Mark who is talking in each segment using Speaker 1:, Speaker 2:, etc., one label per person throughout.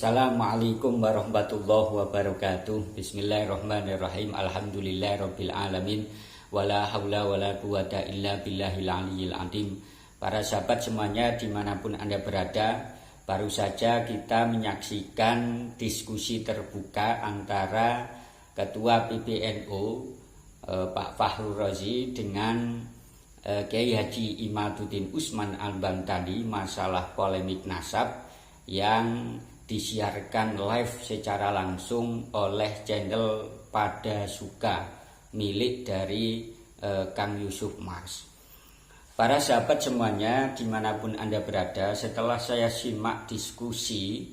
Speaker 1: Assalamualaikum warahmatullahi wabarakatuh. Bismillahirrahmanirrahim. Alhamdulillahirabbil alamin. Wala haula wala quwata illa billahil aliyil azim. Para sahabat semuanya dimanapun Anda berada, baru saja kita menyaksikan diskusi terbuka antara Ketua PBNU Pak Fakhrur Razi dengan Kiai Haji Imaduddin Usman Al-Bantani masalah polemik nasab yang disiarkan live secara langsung oleh channel Pada Suka milik dari Kang Yusuf Mars. Para sahabat semuanya dimanapun Anda berada, setelah saya simak diskusi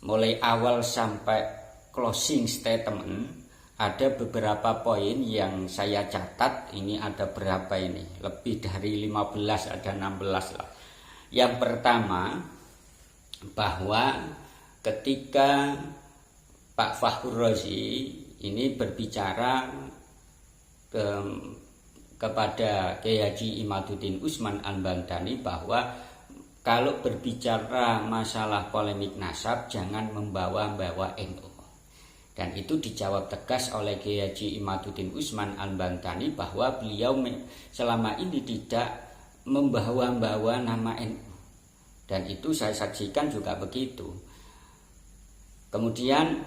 Speaker 1: mulai awal sampai closing statement, ada beberapa poin yang saya catat. Ini ada berapa ini? Lebih dari 15, ada 16 lah. Yang pertama, bahwa ketika Pak Fakhrur Razi ini berbicara kepada Kiai Haji Imaduddin Usman Al-Bantani bahwa kalau berbicara masalah polemik nasab jangan membawa-bawa NU. Dan itu dijawab tegas oleh Kiai Haji Imaduddin Usman Al-Bantani bahwa beliau selama ini tidak membawa-bawa nama NU. Dan itu saya saksikan juga begitu. Kemudian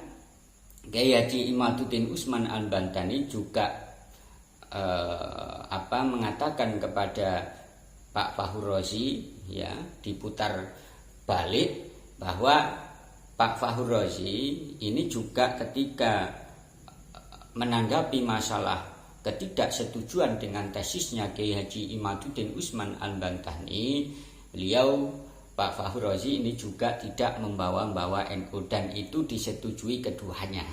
Speaker 1: Kiai Haji Imaduddin Usman Al-Bantani juga mengatakan kepada Pak Fakhrur Razi, ya, diputar balik bahwa Pak Fakhrur Razi ini juga ketika menanggapi masalah ketidaksetujuan dengan tesisnya Kiai Haji Imaduddin Usman Al-Bantani, beliau Pak Fakhrur Razi ini juga tidak membawa-bawa NU, dan itu disetujui keduanya.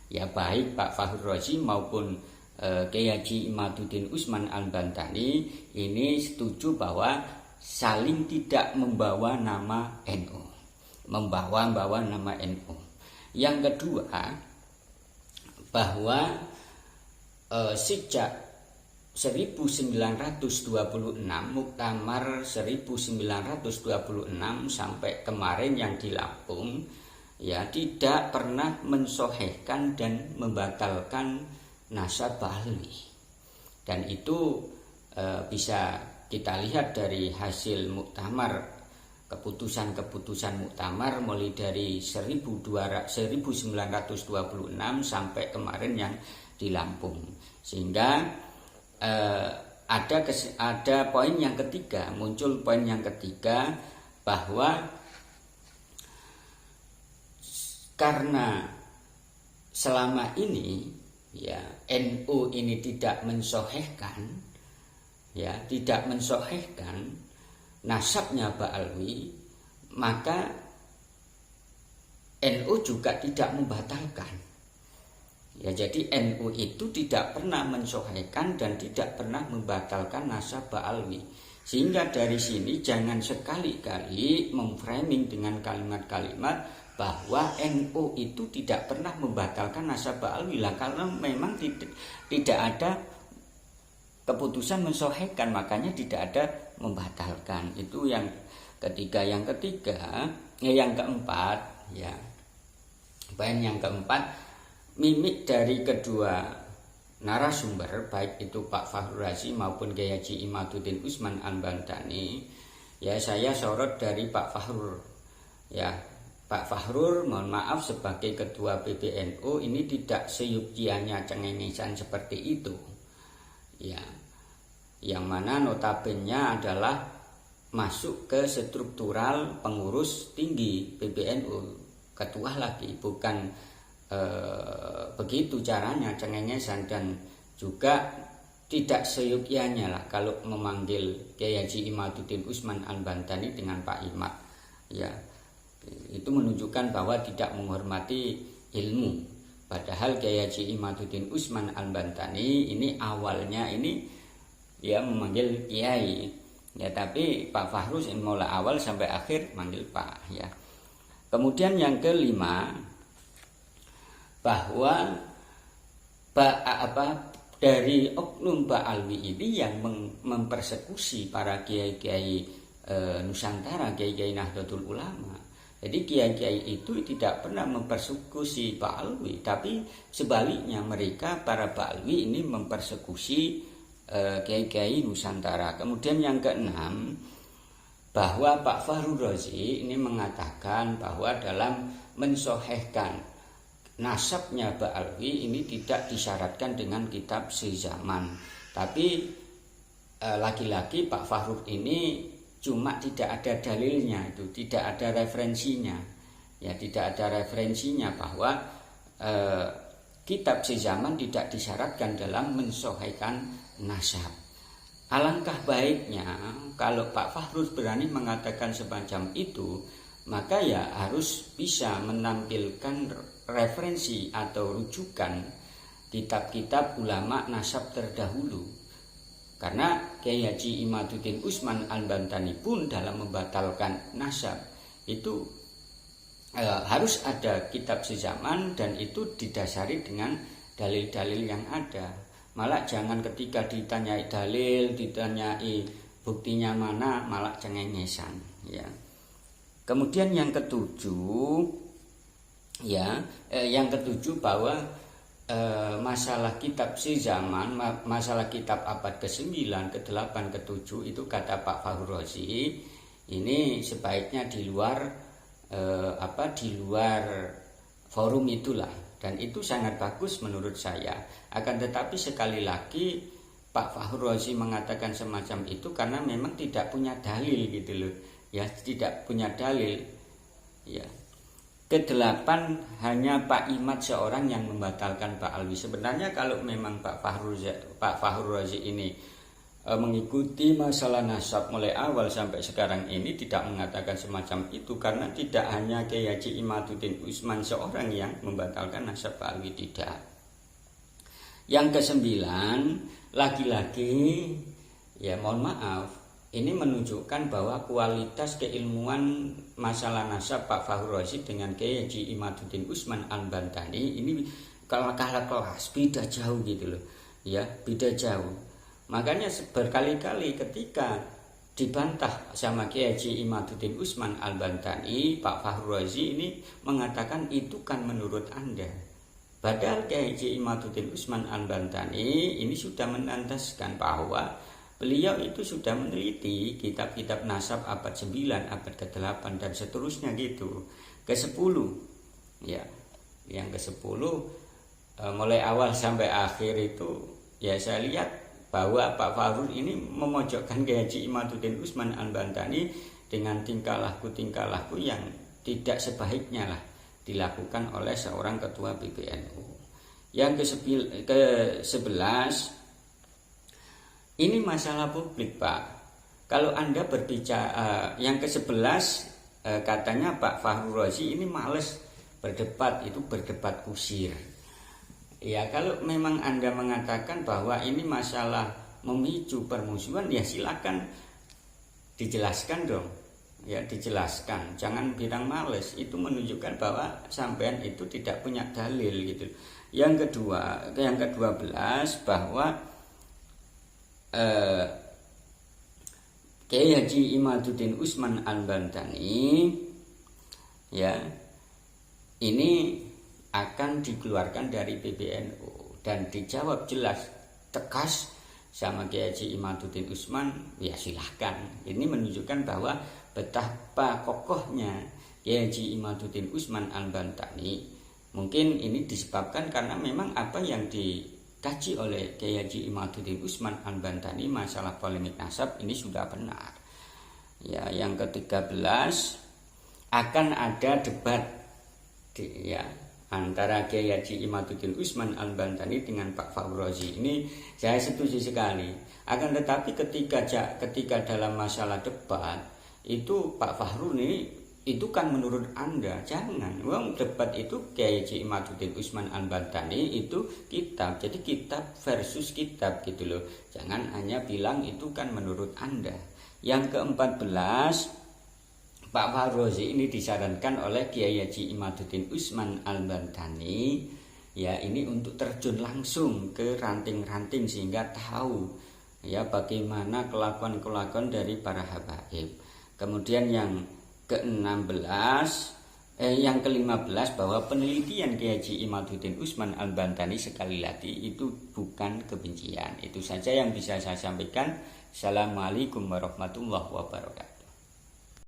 Speaker 1: Ya, baik Pak Fakhrur Razi maupun Kiai Haji Imaduddin Usman Al-Bantani ini setuju bahwa saling tidak membawa nama NU, membawa-bawa nama NU. Yang kedua, bahwa sejak 1926, Muktamar 1926 sampai kemarin yang di Lampung, ya, tidak pernah mensohehkan dan membatalkan nasab Ba'alwi. Dan itu bisa kita lihat dari hasil Muktamar, keputusan-keputusan Muktamar mulai dari 1926 sampai kemarin yang di Lampung. Sehingga ada poin yang ketiga, muncul poin yang ketiga bahwa karena selama ini, ya, NU ini tidak mensohehkan, ya, tidak mensohehkan nasabnya Ba'alwi, maka NU juga tidak membatalkan. Ya, jadi NU itu tidak pernah mensohehkan dan tidak pernah membatalkan nasab Ba'alwi. Sehingga dari sini jangan sekali-kali memframing dengan kalimat-kalimat bahwa NU itu tidak pernah membatalkan nasab Ba'alwi lah, karena memang tidak ada keputusan mensohehkan, makanya tidak ada membatalkan. Itu yang ketiga. Yang keempat, ya, poin yang keempat, mimik dari kedua narasumber, baik itu Pak Fakhrur Razi maupun Kiai Haji Imaduddin Usman Al-Bantani, ya, saya sorot dari Pak Fakhrur. Ya, Pak Fakhrur, mohon maaf, sebagai ketua PBNU ini tidak seyukianya cengengesan seperti itu, ya, yang mana notabene adalah masuk ke struktural pengurus tinggi PBNU, ketua lagi, bukan begitu caranya cengengesan. Dan juga tidak seyukianya lah kalau memanggil Kiai Haji Imaduddin Usman Al-Bantani dengan Pak Imad, ya, itu menunjukkan bahwa tidak menghormati ilmu. Padahal Kiai Haji Imaduddin Usman Al-Bantani ini awalnya ini, ya, memanggil Kiai, ya, tapi Pak Fakhrur mulai awal sampai akhir manggil Pak, ya. Kemudian yang kelima, bahwa dari oknum Ba'alwi ini yang mempersekusi para kiai-kiai Nusantara, kiai-kiai Nahdlatul Ulama. Jadi kiai-kiai itu tidak pernah mempersekusi Pak Alwi, tapi sebaliknya mereka para Pak Alwi ini mempersekusi kiai-kiai Nusantara. Kemudian yang keenam, bahwa Pak Fahru Razi ini mengatakan bahwa dalam mensohehkan nasabnya Pak Alwi ini tidak disyaratkan dengan kitab sezaman, tapi lagi-lagi Pak Fahru ini cuma tidak ada dalilnya, itu tidak ada referensinya, ya tidak ada referensinya bahwa kitab sezaman tidak disyaratkan dalam mensohaikan nasab. Alangkah baiknya kalau Pak Fahruz berani mengatakan semacam itu, maka ya harus bisa menampilkan referensi atau rujukan kitab-kitab ulama nasab terdahulu. Karena Kiai Haji Imaduddin Usman Al-Bantani pun dalam membatalkan nasab itu harus ada kitab sezaman, dan itu didasari dengan dalil-dalil yang ada. Malah jangan ketika ditanyai dalil, ditanyai buktinya mana, malah cengengesan, ya. Kemudian yang ketujuh, yang ketujuh bahwa masalah kitab sezaman, masalah kitab abad ke-9, ke-8, ke-7 itu kata Pak Fahru Razi ini sebaiknya di luar di luar forum itulah. Dan itu sangat bagus menurut saya. Akan tetapi sekali lagi Pak Fahru Razi mengatakan semacam itu karena memang tidak punya dalil gitu loh. Ya, tidak punya dalil. Ya. Ke-8 hanya Pak Imad seorang yang membatalkan Pak Alwi. Sebenarnya kalau memang Pak Fahru Razi ini mengikuti masalah nasab mulai awal sampai sekarang ini tidak mengatakan semacam itu, karena tidak hanya Kiai Haji Imaduddin Usman seorang yang membatalkan nasab Pak Alwi, tidak. Yang ke-9 lagi-lagi ya mohon maaf, ini menunjukkan bahwa kualitas keilmuan masalah nasab Pak Fahru Razi dengan Kiai Haji Imaduddin Usman Al-Bantani ini kalah kelas, beda jauh gitu loh. Ya, beda jauh. Makanya berkali-kali ketika dibantah sama Kiai Haji Imaduddin Usman Al-Bantani, Pak Fahru Razi ini mengatakan itu kan menurut Anda. Padahal Kiai Haji Imaduddin Usman Al-Bantani ini sudah menandaskan bahwa beliau itu sudah meneliti kitab-kitab nasab abad 9, abad ke-8 dan seterusnya gitu. Ke-10. Ya. Yang ke-10 mulai awal sampai akhir itu ya saya lihat bahwa Pak Fahru ini memojokkan Kiai Haji Imaduddin Usman Al-Bantani dengan tingkah laku yang tidak sebaiknya lah dilakukan oleh seorang ketua PBNU. Yang ke-11 ini masalah publik, Pak. Kalau Anda berbicara yang ke-11 katanya Pak Fahru Razi ini males berdebat, itu berdebat kusir. Ya, kalau memang Anda mengatakan bahwa ini masalah memicu permusuhan, ya silakan dijelaskan dong. Ya, dijelaskan. Jangan bilang males. Itu menunjukkan bahwa sampean itu tidak punya dalil gitu. Yang ke-12 bahwa Kiai Haji Imaduddin Usman Al-Bantani ya ini akan dikeluarkan dari PBNU, dan dijawab jelas tegas sama Kiai Haji Imaduddin Usman, ya silahkan. Ini menunjukkan bahwa betapa kokohnya Kiai Haji Imaduddin Usman Al-Bantani. Mungkin ini disebabkan karena memang apa yang dikaji oleh Kiai Haji Imaduddin Usman Al-Bantani masalah polemik nasab ini sudah benar. Ya, yang ke-13 akan ada debat ya antara Kiai Haji Imaduddin Usman Al-Bantani dengan Pak Fahru Razi. Ini saya setuju sekali. Akan tetapi ketika dalam masalah debat itu Pak Fahru ini itu kan menurut Anda jangan. Debat itu Kiai Haji Imaduddin Usman Al-Bantani itu kitab. Jadi kitab versus kitab gitu loh. Jangan hanya bilang itu kan menurut Anda. Yang ke-14 Pak Fahru Razi ini disarankan oleh Kiai Haji Imaduddin Usman Al-Bantani ya ini untuk terjun langsung ke ranting-ranting sehingga tahu ya bagaimana kelakuan-kelakuan dari para habaib. Kemudian yang yang ke-15 bahwa penelitian Kiai Haji Imaduddin Usman Al-Bantani sekali lagi itu bukan kebencian. Itu saja yang bisa saya sampaikan. Assalamualaikum warahmatullahi wabarakatuh.